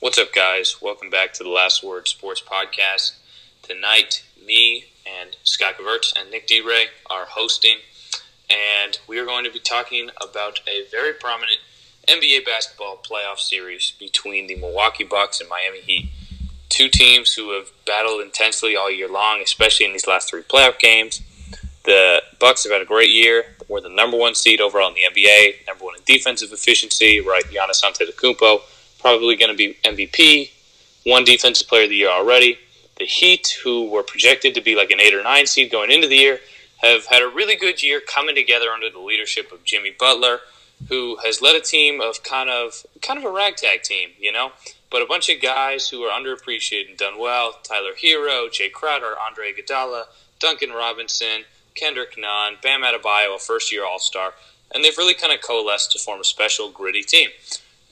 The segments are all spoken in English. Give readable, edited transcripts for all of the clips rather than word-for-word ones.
What's up, guys? Welcome back to the Last Word Sports Podcast. Tonight, me and Scott Gevertz and Nick D. Ray are hosting, and we are going to be talking about a very prominent NBA basketball playoff series between the Milwaukee Bucks and Miami Heat. Two teams who have battled intensely all year long, especially in these last three playoff games. The Bucks have had a great year. We're the number one seed overall in the NBA, number one in defensive efficiency, right? Giannis Antetokounmpo, probably going to be MVP, one defensive player of the year already. The Heat, who were projected to be like an 8 or 9 seed going into the year, have had a really good year coming together under the leadership of Jimmy Butler, who has led a team of kind of a ragtag team, but a bunch of guys who are underappreciated and done well. Tyler Hero, Jay Crowder, Andre Iguodala, Duncan Robinson, Kendrick Nunn, Bam Adebayo, a first-year All-Star, and they've really kind of coalesced to form a special, gritty team.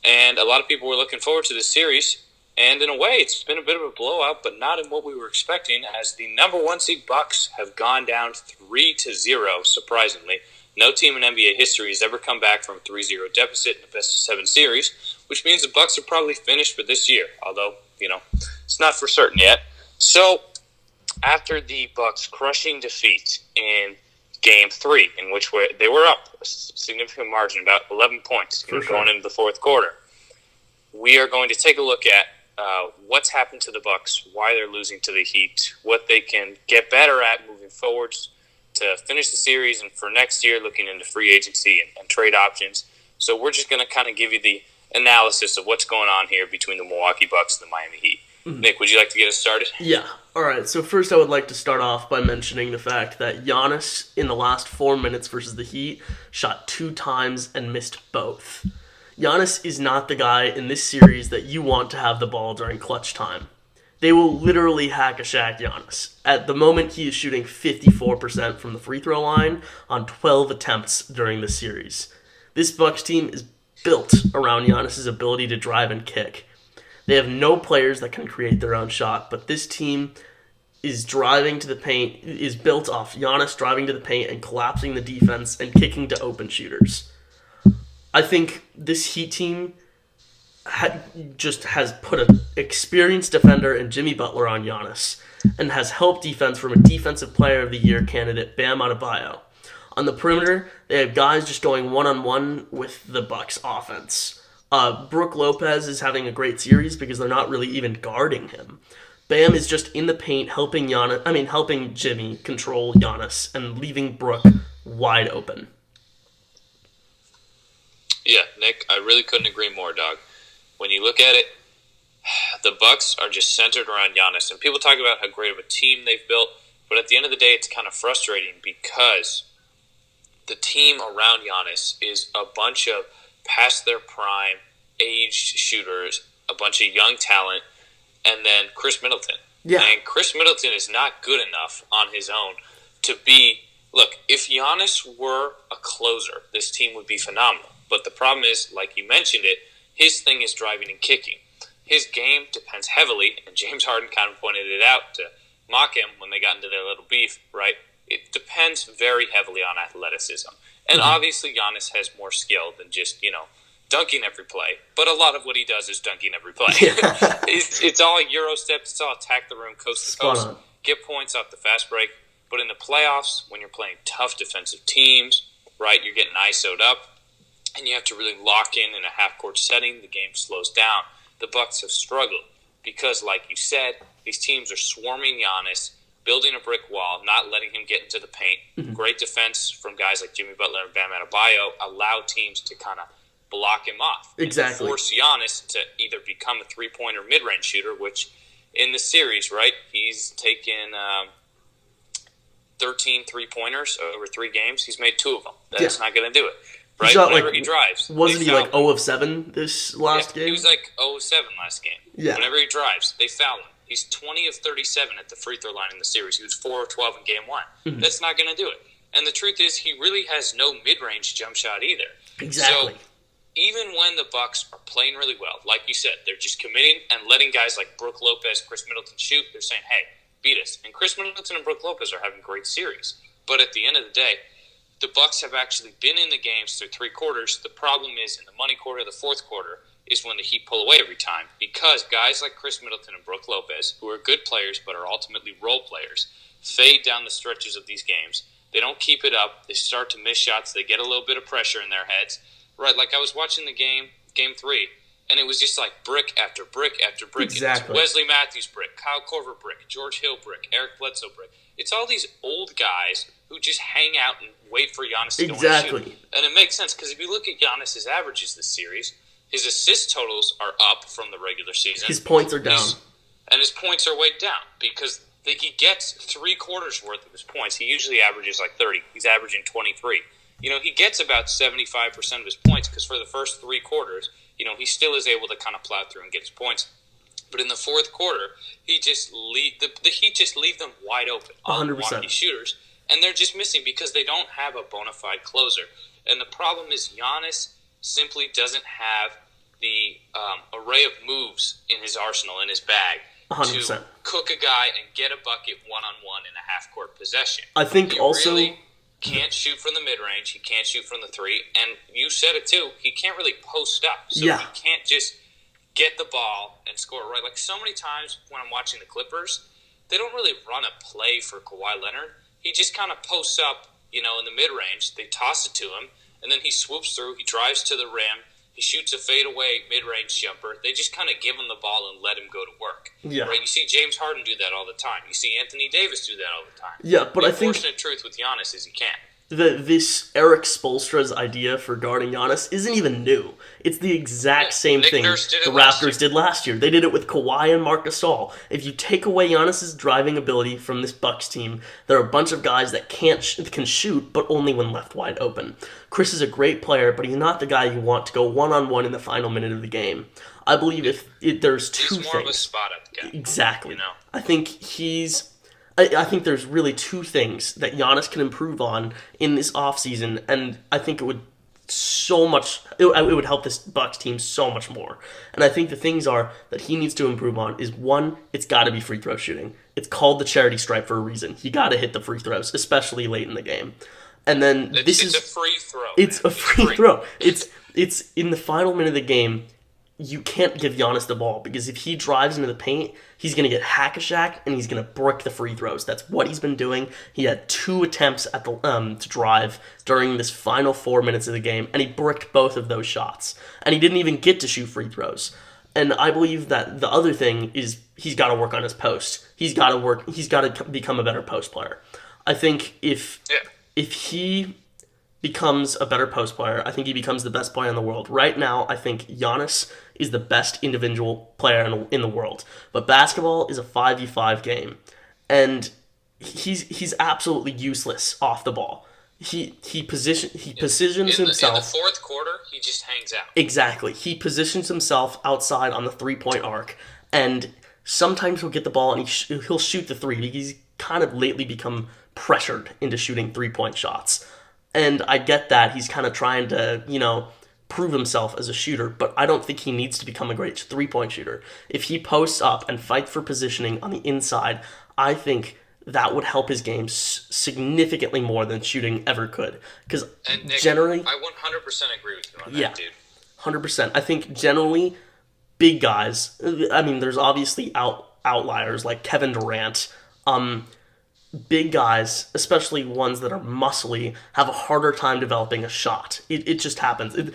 And a lot of people were looking forward to this series, and in a way, it's been a bit of a blowout, but not in what we were expecting, as the number one seed Bucks have gone down 3-0, surprisingly. No team in NBA history has ever come back from a 3-0 deficit in a best-of-7 series, which means the Bucks are probably finished for this year, although, it's not for certain yet. So, after the Bucks' crushing defeat in Game 3, in which they were up a significant margin, about 11 points, going into the fourth quarter, we are going to take a look at what's happened to the Bucks, why they're losing to the Heat, what they can get better at moving forwards to finish the series, and for next year, looking into free agency and trade options. So we're just going to kind of give you the analysis of what's going on here between the Milwaukee Bucks and the Miami Heat. Mm-hmm. Nick, would you like to get us started? Yeah. All right. So first I would like to start off by mentioning the fact that Giannis, in the last 4 minutes versus the Heat, shot 2 times and missed both. Giannis is not the guy in this series that you want to have the ball during clutch time. They will literally hack a Shaq Giannis. At the moment, he is shooting 54% from the free throw line on 12 attempts during the series. This Bucks team is built around Giannis' ability to drive and kick. They have no players that can create their own shot, but this team is driving to the paint, is built off Giannis driving to the paint and collapsing the defense and kicking to open shooters. I think this Heat team just has put an experienced defender in Jimmy Butler on Giannis and has helped defense from a Defensive Player of the Year candidate, Bam Adebayo. On the perimeter, they have guys just going one-on-one with the Bucks offense. Brook Lopez is having a great series because they're not really even guarding him. Bam is just in the paint helping Jimmy control Giannis and leaving Brook wide open. Yeah, Nick, I really couldn't agree more, dog. When you look at it, the Bucks are just centered around Giannis, and people talk about how great of a team they've built, but at the end of the day, it's kind of frustrating because the team around Giannis is a bunch of past their prime, aged shooters, a bunch of young talent, and then Chris Middleton. Yeah. And Chris Middleton is not good enough on his own to be... Look, if Giannis were a closer, this team would be phenomenal. But the problem is, like you mentioned it, his thing is driving and kicking. His game depends heavily, and James Harden kind of pointed it out to mock him when they got into their little beef, right? It depends very heavily on athleticism. And obviously, Giannis has more skill than just, dunking every play. But a lot of what he does is dunking every play. It's all Euro steps. It's all attack the room coast to coast. Get points off the fast break. But in the playoffs, when you're playing tough defensive teams, right, you're getting ISO'd up, and you have to really lock in a half-court setting. The game slows down. The Bucks have struggled because, like you said, these teams are swarming Giannis, building a brick wall, not letting him get into the paint. Mm-hmm. Great defense from guys like Jimmy Butler and Bam Adebayo allow teams to kind of block him off. Exactly. And force Giannis to either become a three-pointer mid-range shooter, which in the series, right, he's taken 13 three-pointers over 3 games. He's made 2 of them. That's not going to do it. Right? Whenever he drives. Wasn't he like 0 of 7 this last game? He was like 0 of 7 last game. Yeah. Whenever he drives, they foul him. He's 20 of 37 at the free throw line in the series. He was 4 of 12 in game 1. Mm-hmm. That's not going to do it. And the truth is, he really has no mid-range jump shot either. Exactly. So, even when the Bucks are playing really well, like you said, they're just committing and letting guys like Brook Lopez, Chris Middleton shoot. They're saying, hey, beat us. And Chris Middleton and Brook Lopez are having great series. But at the end of the day, the Bucks have actually been in the games through 3 quarters. The problem is in the money quarter, the fourth quarter, is when the Heat pull away every time, because guys like Chris Middleton and Brook Lopez, who are good players but are ultimately role players, fade down the stretches of these games. They don't keep it up. They start to miss shots. They get a little bit of pressure in their heads. Right, like I was watching the game 3, and it was just like brick after brick after brick. Exactly. It's Wesley Matthews brick, Kyle Korver brick, George Hill brick, Eric Bledsoe brick. It's all these old guys who just hang out and wait for Giannis to go and shoot. And it makes sense, because if you look at Giannis's averages this series, his assist totals are up from the regular season. His points are down. And his points are way down, because he gets 3/4 worth of his points. He usually averages like 30. He's averaging 23. He gets about 75% of his points, because for the first 3 quarters, he still is able to kind of plow through and get his points. But in the fourth quarter, the Heat just leave them wide open on 100%. Milwaukee shooters, and they're just missing because they don't have a bona fide closer. And the problem is Giannis simply doesn't have the array of moves in his arsenal, in his bag, 100%. to cook a guy and get a bucket one-on-one in a half-court possession. I think he also... really can't shoot from the mid-range. He can't shoot from the 3. And you said it too. He can't really post up. So he can't just get the ball and score, right? Like so many times when I'm watching the Clippers, they don't really run a play for Kawhi Leonard. He just kind of posts up, in the mid-range. They toss it to him, and then he swoops through. He drives to the rim. He shoots a fadeaway mid-range jumper. They just kind of give him the ball and let him go to work. Yeah. Right? You see James Harden do that all the time. You see Anthony Davis do that all the time. Yeah, but I think... The unfortunate truth with Giannis is he can't. This Eric Spoelstra's idea for guarding Giannis isn't even new. It's the exact same thing the Raptors did last year. They did it with Kawhi and Marc Gasol. If you take away Giannis's driving ability from this Bucks team, there are a bunch of guys that can shoot, but only when left wide open. Chris is a great player, but he's not the guy you want to go one-on-one in the final minute of the game. I believe there's two things. He's more of a spot-up guy. Exactly. I think there's really 2 things that Giannis can improve on in this offseason, and I think it would help this Bucks team so much more. And I think the things are that he needs to improve on is, 1, it's got to be free throw shooting. It's called the charity stripe for a reason. You got to hit the free throws, especially late in the game. And then it's a free throw. It's a free throw. It's in the final minute of the game. You can't give Giannis the ball, because if he drives into the paint, he's going to get hack-a-shack and he's going to brick the free throws. That's what he's been doing. He had 2 attempts at to drive during this final 4 minutes of the game, and he bricked both of those shots. And he didn't even get to shoot free throws. And I believe that the other thing is he's got to work on his post. He's got to become a better post player. I think if he becomes a better post player, I think he becomes the best player in the world. Right now, I think Giannis is the best individual player in the world. But basketball is a 5v5 game, and he's absolutely useless off the ball. He positions himself. In the fourth quarter, he just hangs out. Exactly. He positions himself outside on the 3-point arc, and sometimes he'll get the ball and he'll shoot the 3, because he's kind of lately become pressured into shooting 3-point shots. And I get that he's kind of trying to, prove himself as a shooter, but I don't think he needs to become a great 3-point shooter. If he posts up and fights for positioning on the inside, I think that would help his game significantly more than shooting ever could. Because generally... I 100% agree with you on that, dude. 100%. I think generally, big guys, there's obviously outliers like Kevin Durant, big guys, especially ones that are muscly, have a harder time developing a shot. It just happens. At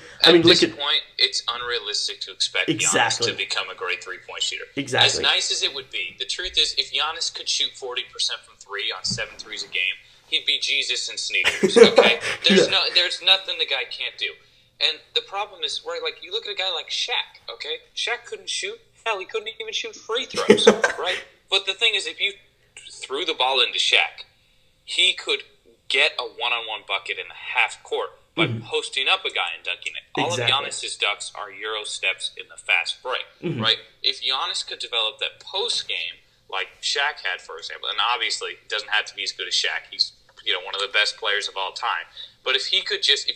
this point, it's unrealistic to expect Giannis to become a great 3-point shooter. Exactly. As nice as it would be, the truth is, if Giannis could shoot 40% from 3 on 7 threes a game, he'd be Jesus in sneakers, okay? There's nothing the guy can't do. And the problem is, like, you look at a guy like Shaq, okay? Shaq couldn't shoot. Hell, he couldn't even shoot free throws, right? But the thing is, if you threw the ball into Shaq, he could get a one-on-one bucket in the half court by posting up a guy and dunking it. All of Giannis's ducks are Euro steps in the fast break, right? If Giannis could develop that post game like Shaq had, for example, and obviously he doesn't have to be as good as Shaq. He's one of the best players of all time. But if you could just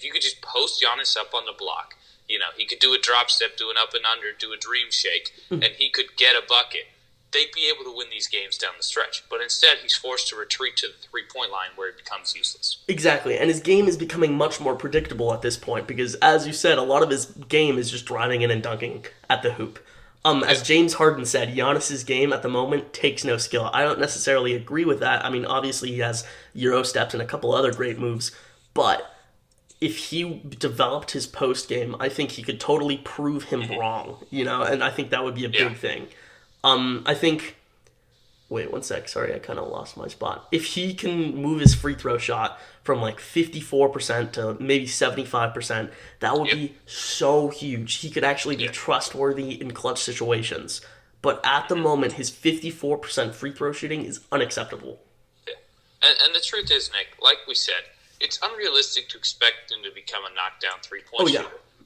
post Giannis up on the block, he could do a drop step, do an up and under, do a dream shake, and he could get a bucket. they'd be able to win these games down the stretch. But instead, he's forced to retreat to the three-point line where it becomes useless. Exactly, and his game is becoming much more predictable at this point because, as you said, a lot of his game is just driving in and dunking at the hoop. As James Harden said, Giannis's game at the moment takes no skill. I don't necessarily agree with that. I mean, obviously he has Euro steps and a couple other great moves, but if he developed his post game, I think he could totally prove him wrong, and I think that would be a big thing. I think. Wait, one sec. Sorry, I kind of lost my spot. If he can move his free throw shot from like 54% to maybe 75%, that would be so huge. He could actually be trustworthy in clutch situations. But at the moment, his 54% free throw shooting is unacceptable. Yeah. And the truth is, Nick, like we said, it's unrealistic to expect him to become a knockdown three-point shooter.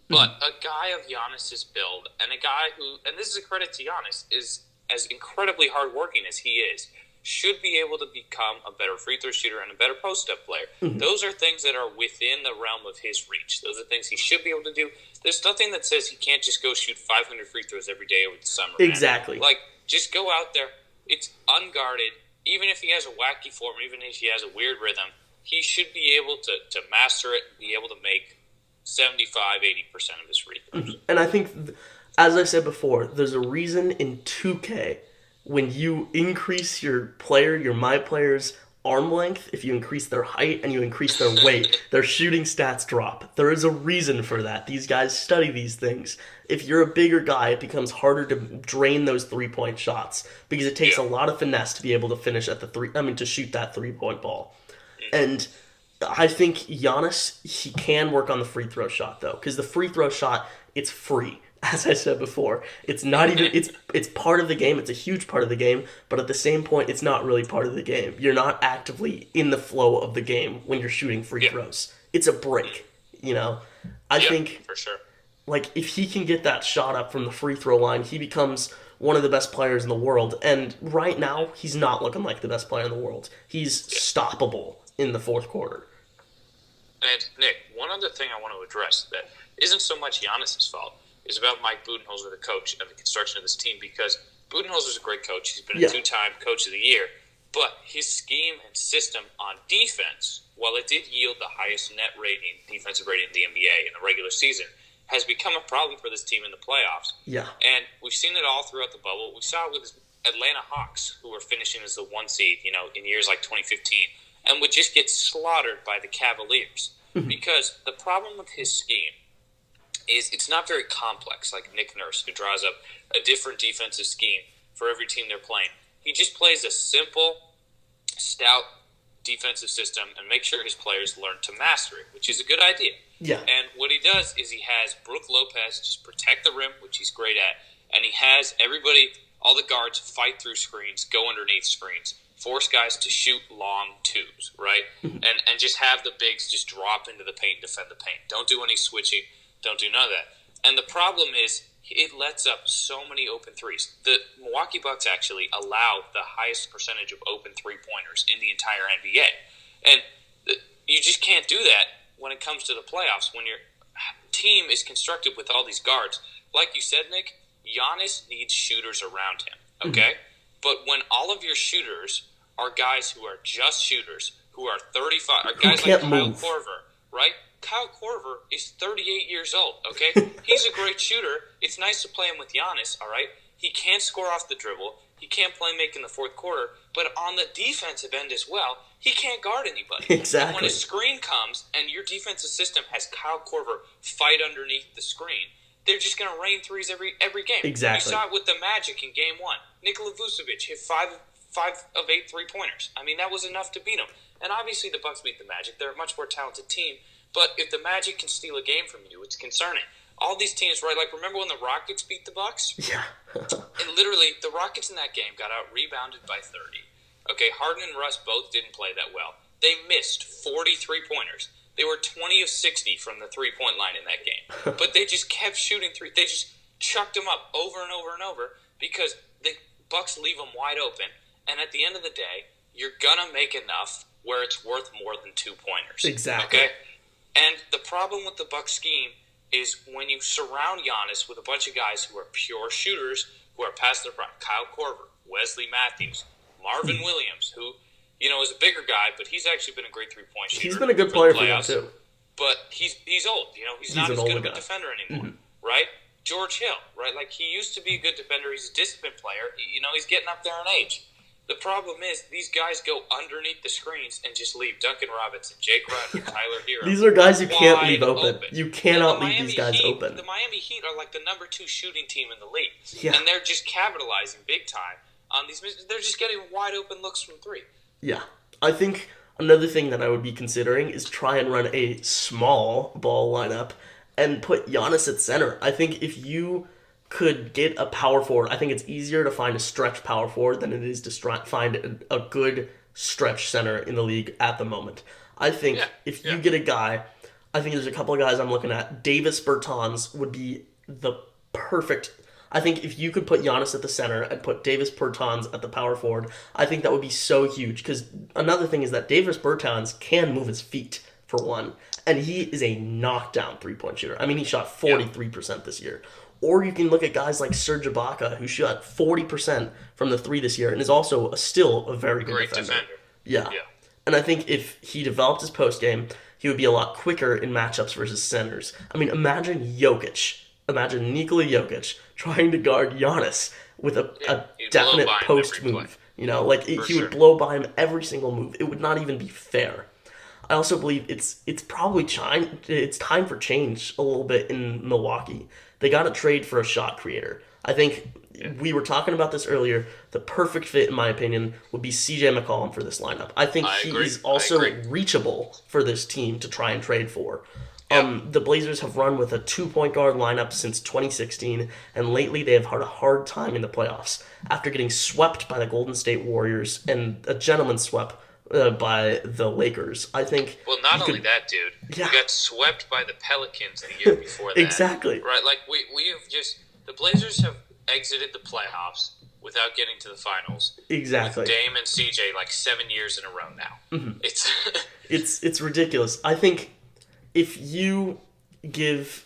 But a guy of Giannis's build, and a guy who, and this is a credit to Giannis, is as incredibly hardworking as he is, should be able to become a better free throw shooter and a better post-up player. Those are things that are within the realm of his reach. Those are things he should be able to do. There's nothing that says he can't just go shoot 500 free throws every day over the summer. Exactly. Man. Like, just go out there. It's unguarded. Even if he has a wacky form, even if he has a weird rhythm, he should be able to master it and be able to make 75-80% of his free throws. And I think, as I said before, there's a reason in 2K when you increase your my player's arm length, if you increase their height and you increase their weight, their shooting stats drop. There is a reason for that. These guys study these things. If you're a bigger guy, it becomes harder to drain those 3-point shots because it takes a lot of finesse to be able to finish at to shoot that 3-point ball. And I think Giannis, he can work on the free throw shot though, because the free throw shot, it's free. As I said before, it's not even, it's part of the game, it's a huge part of the game, but at the same point, it's not really part of the game. You're not actively in the flow of the game when you're shooting free throws. It's a break, I think, for sure. Like, if he can get that shot up from the free throw line, he becomes one of the best players in the world, and right now, he's not looking like the best player in the world. He's stoppable in the fourth quarter. And, Nick, one other thing I want to address that isn't so much Giannis's fault, is about Mike Budenholzer, the coach, and the construction of this team, because Budenholzer's a great coach. He's been a 2-time Coach of the Year, but his scheme and system on defense, while it did yield the highest defensive rating in the NBA in the regular season, has become a problem for this team in the playoffs. Yeah. And we've seen it all throughout the bubble. We saw it with Atlanta Hawks, who were finishing as the 1 seed, in years like 2015, and would just get slaughtered by the Cavaliers. Because the problem with his scheme is it's not very complex, like Nick Nurse, who draws up a different defensive scheme for every team they're playing. He just plays a simple, stout defensive system and makes sure his players learn to master it, which is a good idea. Yeah. And what he does is he has Brook Lopez just protect the rim, which he's great at, and he has everybody, all the guards, fight through screens, go underneath screens, force guys to shoot long twos, right? and just have the bigs just drop into the paint and defend the paint. Don't do any switching. Don't do none of that. And the problem is it lets up so many open threes. The Milwaukee Bucks actually allow the highest percentage of open three-pointers in the entire NBA. And you just can't do that when it comes to the playoffs, when your team is constructed with all these guards. Like you said, Nick, Giannis needs shooters around him, okay? But when all of your shooters are guys who are just shooters, who are 35, or guys like Kyle Korver, right? Kyle Korver is 38 years old, okay? He's a great shooter. It's nice to play him with Giannis, all right? He can't score off the dribble. He can't play make in the fourth quarter. But on the defensive end as well, he can't guard anybody. Exactly. And when a screen comes and your defensive system has Kyle Korver fight underneath the screen, they're just going to rain threes every game. Exactly. You saw it with the Magic in Game 1. Nikola Vucevic hit 5 of 8 3-pointers. I mean, that was enough to beat them. And obviously the Bucks beat the Magic. They're a much more talented team. But if the Magic can steal a game from you, it's concerning. All these teams, right? Like, remember when the Rockets beat the Bucks? Yeah. And literally, the Rockets in that game got out-rebounded by 30. Okay, Harden and Russ both didn't play that well. They missed 40 3-pointers. They were 20 of 60 from the 3-point line in that game. But they just kept shooting three. They just chucked them up over and over and over because the Bucks leave them wide open. And at the end of the day, you're going to make enough where it's worth more than 2-pointers. Exactly. Okay? And the problem with the Bucks scheme is when you surround Giannis with a bunch of guys who are pure shooters who are past their prime. Kyle Korver, Wesley Matthews, Marvin Williams, who, is a bigger guy, but he's actually been a great three-point shooter. He's been a good player for them, too. But he's old. He's not as good of a defender anymore, right? George Hill, right? Like, he used to be a good defender. He's a disciplined player. He's getting up there in age. The problem is these guys go underneath the screens and just leave Duncan Robinson, Jake Crowder, Tyler Hero. These are guys you can't leave open. You cannot leave these guys open. The Miami Heat are like the number 2 shooting team in the league. Yeah. And they're just capitalizing big time on these. They're just getting wide open looks from 3. Yeah. I think another thing that I would be considering is try and run a small ball lineup and put Giannis at center. I think if you could get a power forward, I think it's easier to find a stretch power forward than it is to find a good stretch center in the league at the moment. I think if you get a guy, I think there's a couple of guys I'm looking at. Davis Bertans would be the perfect. I think if you could put Giannis at the center and put Davis Bertans at the power forward, I think that would be so huge. Because another thing is that Davis Bertans can move his feet, for one, and he is a knockdown three-point shooter. I mean, he shot 43% this year. Or you can look at guys like Serge Ibaka, who shot 40% from the 3 this year and is also still a very good defender. Yeah. And I think if he developed his post game, he would be a lot quicker in matchups versus centers. I mean, imagine Nikola Jokic trying to guard Giannis with a definite post move. He would blow by him every single move. It would not even be fair. I also believe it's probably time for change a little bit in Milwaukee. They got to trade for a shot creator. I think we were talking about this earlier. The perfect fit, in my opinion, would be C.J. McCollum for this lineup. I think he is also reachable for this team to try and trade for. The Blazers have run with a 2-point guard lineup since 2016, and lately they have had a hard time in the playoffs after getting swept by the Golden State Warriors and a gentleman's sweep by the Lakers. I think. Well, not only that, dude. Yeah. We got swept by the Pelicans the year before that. Exactly. Right. Like we have just the Blazers have exited the playoffs without getting to the finals. Exactly. With Dame and CJ like 7 years in a row now. Mm-hmm. It's ridiculous. I think if you give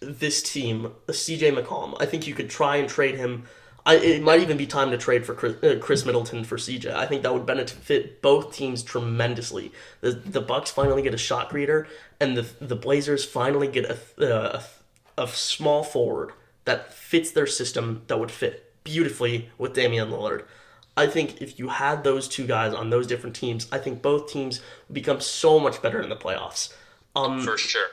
this team a CJ McCollum, I think you could try and trade him. It might even be time to trade for Chris Middleton for CJ. I think that would benefit both teams tremendously. The Bucks finally get a shot creator, and the Blazers finally get a small forward that fits their system that would fit beautifully with Damian Lillard. I think if you had those two guys on those different teams, I think both teams would become so much better in the playoffs. For sure.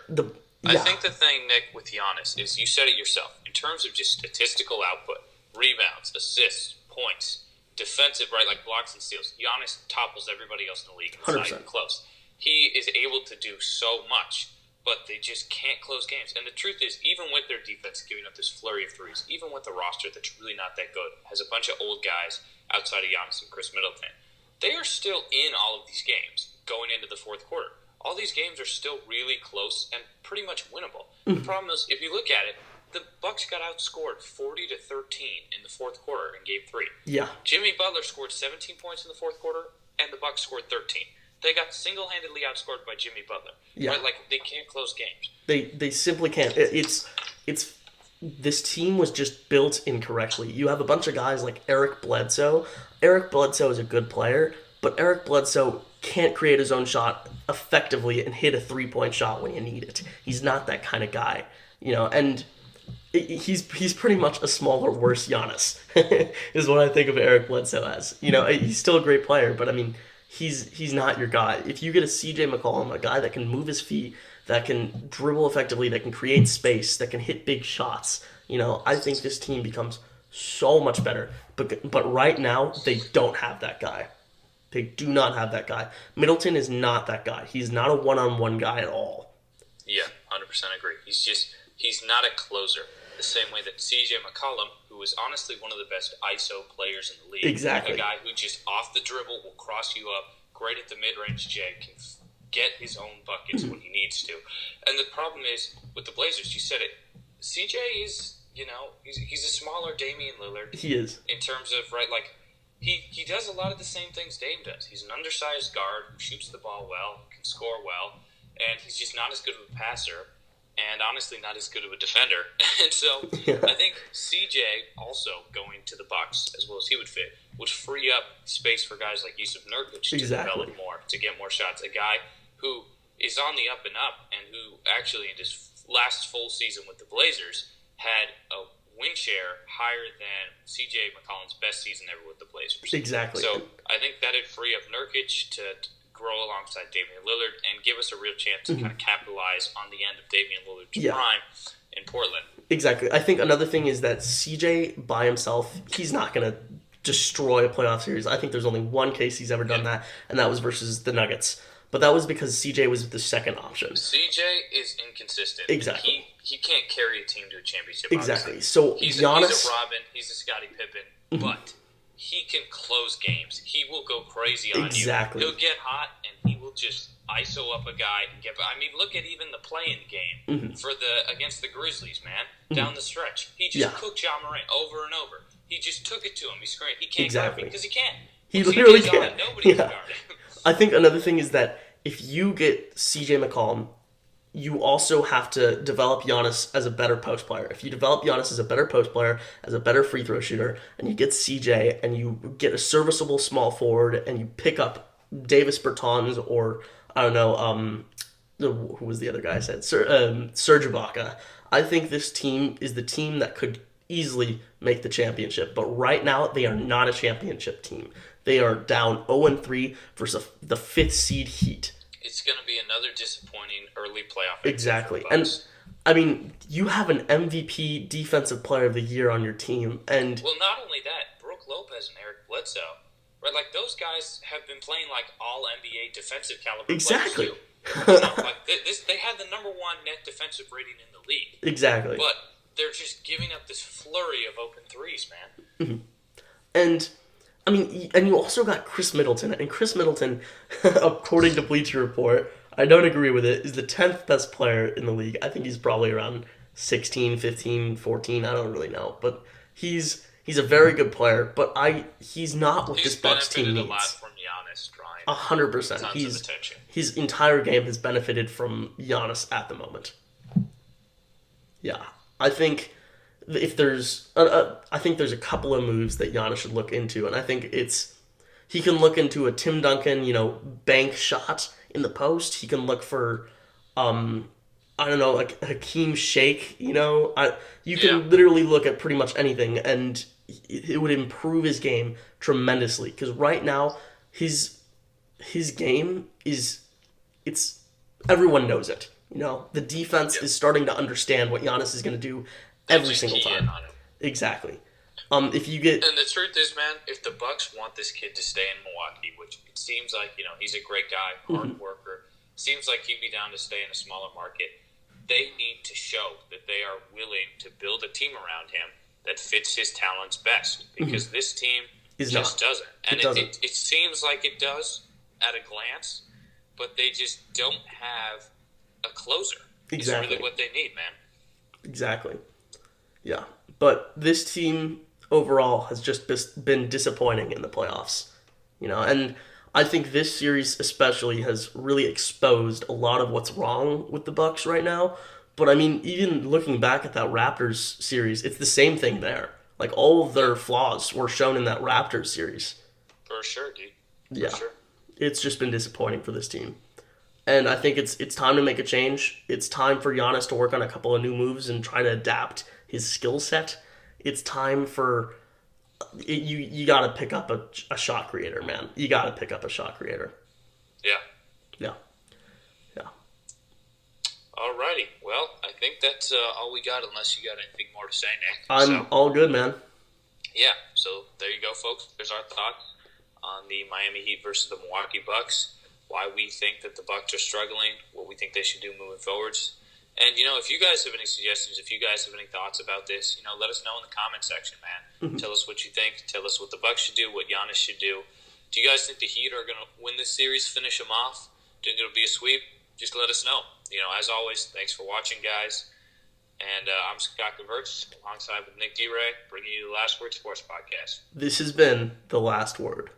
I think the thing, Nick, with Giannis is you said it yourself. In terms of just statistical output, rebounds, assists, points, defensive, right, like blocks and steals, Giannis topples everybody else in the league. It's 100%. Not even close. He is able to do so much, but they just can't close games. And the truth is, even with their defense giving up this flurry of threes, even with a roster that's really not that good, has a bunch of old guys outside of Giannis and Chris Middleton, they are still in all of these games going into the fourth quarter. All these games are still really close and pretty much winnable. The problem is, if you look at it, the Bucks got outscored 40-13 in the fourth quarter in Game 3. Yeah. Jimmy Butler scored 17 points in the fourth quarter, and the Bucks scored 13. They got single-handedly outscored by Jimmy Butler. Yeah. Right? Like, they can't close games. They simply can't. It's this team was just built incorrectly. You have a bunch of guys like Eric Bledsoe. Eric Bledsoe is a good player, but Eric Bledsoe can't create his own shot effectively and hit a three-point shot when you need it. He's not that kind of guy, and he's pretty much a smaller, worse Giannis, is what I think of Eric Bledsoe as. He's still a great player, but I mean, he's not your guy. If you get a CJ McCollum, a guy that can move his feet, that can dribble effectively, that can create space, that can hit big shots, I think this team becomes so much better. But right now, they don't have that guy. They do not have that guy. Middleton is not that guy. He's not a one-on-one guy at all. Yeah, 100% agree. He's not a closer. The same way that C.J. McCollum, who is honestly one of the best ISO players in the league. Exactly. A guy who just off the dribble will cross you up, great at the mid-range J, can get his own buckets when he needs to. And the problem is, with the Blazers, you said it, C.J. is, he's a smaller Damian Lillard. He is. In terms of, right, like, He does a lot of the same things Dame does. He's an undersized guard who shoots the ball well, can score well, and he's just not as good of a passer. and honestly not as good of a defender. And so Yeah. I think CJ also going to the Bucks, as well as he would free up space for guys like Yusuf Nurkic to develop more, to get more shots. A guy who is on the up and up, and who actually in his last full season with the Blazers had a win share higher than CJ McCollum's best season ever with the Blazers. Exactly. So I think that'd free up Nurkic to grow alongside Damian Lillard and give us a real chance to kind of capitalize on the end of Damian Lillard's prime in Portland. Exactly. I think another thing is that CJ by himself, he's not going to destroy a playoff series. I think there's only one case he's ever done that, and that was versus the Nuggets. But that was because CJ was the second option. CJ is inconsistent. Exactly. He can't carry a team to a championship. Exactly. Obviously. So he's Giannis, a Robin. He's a Scottie Pippen. But he can close games. He will go crazy on you. He'll get hot, and he will just ISO up a guy and get. I mean, look at even the play-in game for against the Grizzlies, man. Down the stretch, he just cooked Ja Morant over and over. He just took it to him. He screamed. He can't guard him because he can't. He literally can't. Nobody can guard him. I think another thing is that if you get CJ McCollum, you also have to develop Giannis as a better post player. If you develop Giannis as a better post player, as a better free throw shooter, and you get CJ and you get a serviceable small forward and you pick up Davis Bertans or, I don't know, who was the other guy I said? Serge Ibaka. I think this team is the team that could easily make the championship. But right now, they are not a championship team. They are down 0-3 versus the 5th seed Heat. It's going to be another disappointing early playoff. Exactly. And, I mean, you have an MVP Defensive Player of the Year on your team. And well, not only that, Brooke Lopez and Eric Bledsoe, right? Like, those guys have been playing like all NBA defensive caliber players too. Like they had the #1 net defensive rating in the league. Exactly. But they're just giving up this flurry of open threes, man. And I mean, and you also got Chris Middleton, and Chris Middleton, according to Bleacher Report, I don't agree with it, is the 10th best player in the league. I think he's probably around 16, 15, 14, I don't really know, but he's a very good player, but he's not what this Bucks team needs. He's benefited a lot from Giannis trying. 100%. His entire game has benefited from Giannis at the moment. Yeah, I think if there's, I think there's a couple of moves that Giannis should look into, and I think he can look into a Tim Duncan, bank shot in the post. He can look for, I don't know, like Hakeem Sheikh. You can literally look at pretty much anything, and it would improve his game tremendously. Because right now, his game it's everyone knows it. The defense is starting to understand what Giannis is going to do every single time. Exactly. If you get, and the truth is, man, if the Bucks want this kid to stay in Milwaukee, which it seems like he's a great guy, hard worker, seems like he'd be down to stay in a smaller market. They need to show that they are willing to build a team around him that fits his talents best, because this team just doesn't. And it seems like it does at a glance, but they just don't have a closer. Exactly. It's really what they need, man. Exactly. Yeah. But this team overall has just been disappointing in the playoffs. And I think this series especially has really exposed a lot of what's wrong with the Bucks right now. But I mean, even looking back at that Raptors series, it's the same thing there. Like, all of their flaws were shown in that Raptors series. For sure, dude. For sure. It's just been disappointing for this team. And I think it's time to make a change. It's time for Giannis to work on a couple of new moves and try to adapt his skill set. It's time for you got to pick up a shot creator, man. You got to pick up a shot creator. Yeah. Alrighty. Well, I think that's all we got, unless you got anything more to say, Nick. I'm all good, man. Yeah. So there you go, folks. There's our thoughts on the Miami Heat versus the Milwaukee Bucks. Why we think that the Bucks are struggling, what we think they should do moving forwards. And, if you guys have any suggestions, if you guys have any thoughts about this, let us know in the comment section, man. Tell us what you think. Tell us what the Bucks should do, what Giannis should do. Do you guys think the Heat are going to win this series, finish them off? Do you think it'll be a sweep? Just let us know. As always, thanks for watching, guys. And I'm Scott Gavertz, alongside with Nick D. Ray, bringing you the Last Word Sports Podcast. This has been The Last Word.